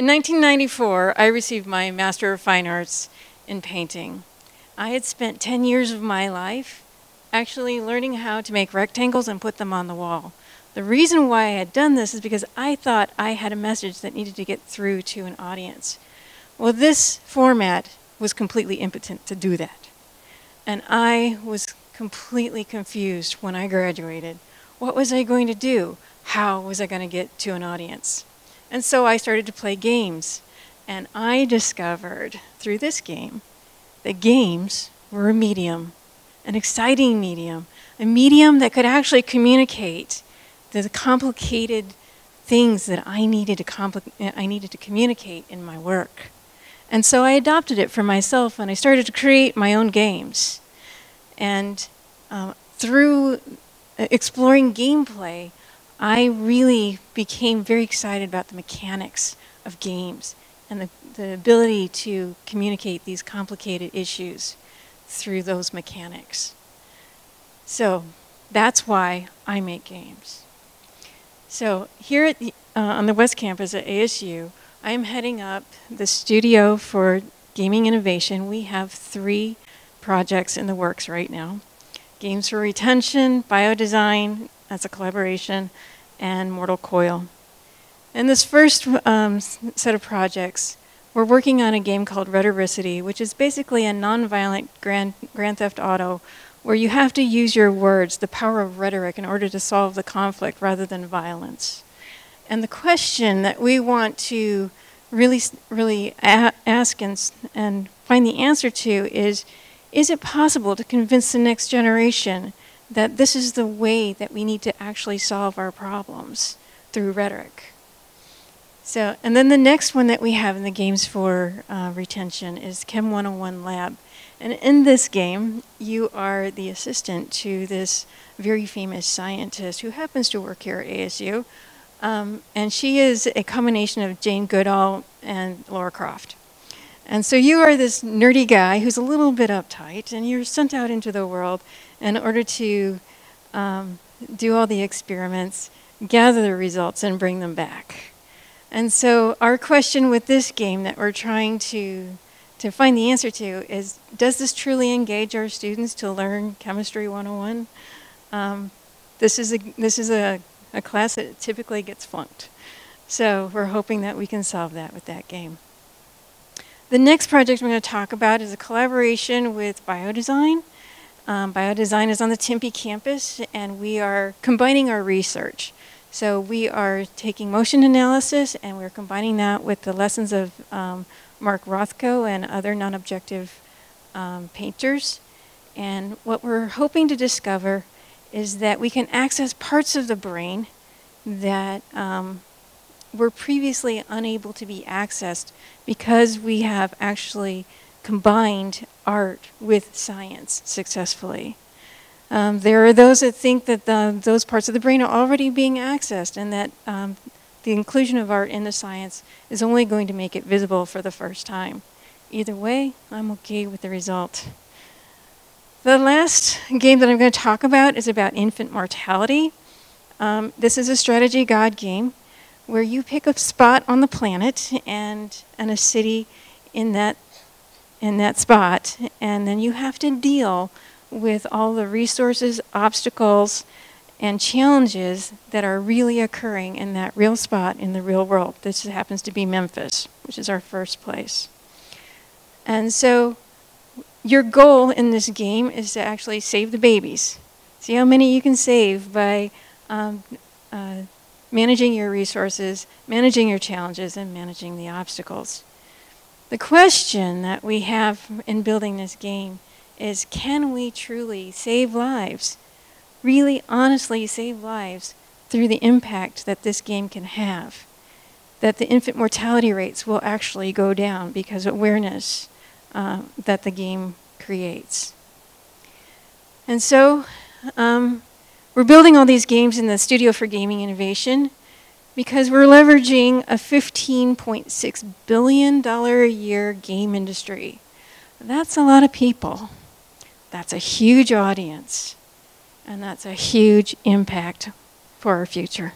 In 1994, I received my Master of Fine Arts in painting. I had spent 10 years of my life actually learning how to make rectangles and put them on the wall. The reason why I had done this is because I thought I had a message that needed to get through to an audience. Well, this format was completely impotent to do that. And I was completely confused when I graduated. What was I going to do? How was I going to get to an audience? And so I started to play games. And I discovered through this game that games were a medium, an exciting medium, a medium that could actually communicate the complicated things that I needed to communicate in my work. And so I adopted it for myself, and I started to create my own games. And through exploring gameplay, I really became very excited about the mechanics of games and the ability to communicate these complicated issues through those mechanics. So that's why I make games. So here at on the West Campus at ASU, I am heading up the studio for gaming innovation. We have 3 projects in the works right now. Games for Retention, BioDesign, that's a collaboration, and Mortal Coil. In this first set of projects, we're working on a game called Rhetoricity, which is basically a non-violent Grand Theft Auto where you have to use your words, the power of rhetoric, in order to solve the conflict rather than violence. And the question that we want to really ask and find the answer to is it possible to convince the next generation that this is the way that we need to actually solve our problems through rhetoric? So, and then the next one that we have in the games for retention is Chem 101 Lab. And in this game, you are the assistant to this very famous scientist who happens to work here at ASU. And she is a combination of Jane Goodall and Laura Croft. And so you are this nerdy guy who's a little bit uptight, and you're sent out into the world in order to do all the experiments, gather the results, and bring them back. And so our question with this game that we're trying to find the answer to is, does this truly engage our students to learn Chemistry 101? This is a class that typically gets flunked. So we're hoping that we can solve that with that game. The next project we're going to talk about is a collaboration with BioDesign. BioDesign is on the Tempe campus, and we are combining our research. So we are taking motion analysis, and we're combining that with the lessons of Mark Rothko and other non-objective painters. And what we're hoping to discover is that we can access parts of the brain that were previously unable to be accessed because we have actually combined art with science successfully. There are those that think that those parts of the brain are already being accessed, and that the inclusion of art in the science is only going to make it visible for the first time. Either way, I'm okay with the result. The last game that I'm going to talk about is about infant mortality. This is a strategy God game where you pick a spot on the planet and a city in that spot, and then you have to deal with all the resources, obstacles, and challenges that are really occurring in that real spot in the real world. This happens to be Memphis, which is our first place. And so your goal in this game is to actually save the babies. See how many you can save by managing your resources, managing your challenges, and managing the obstacles. The question that we have in building this game is, can we truly save lives, really honestly save lives through the impact that this game can have? That the infant mortality rates will actually go down because of awareness that the game creates. And so we're building all these games in the Studio for Gaming Innovation because we're leveraging a $15.6 billion a year game industry. That's a lot of people. That's a huge audience. And that's a huge impact for our future.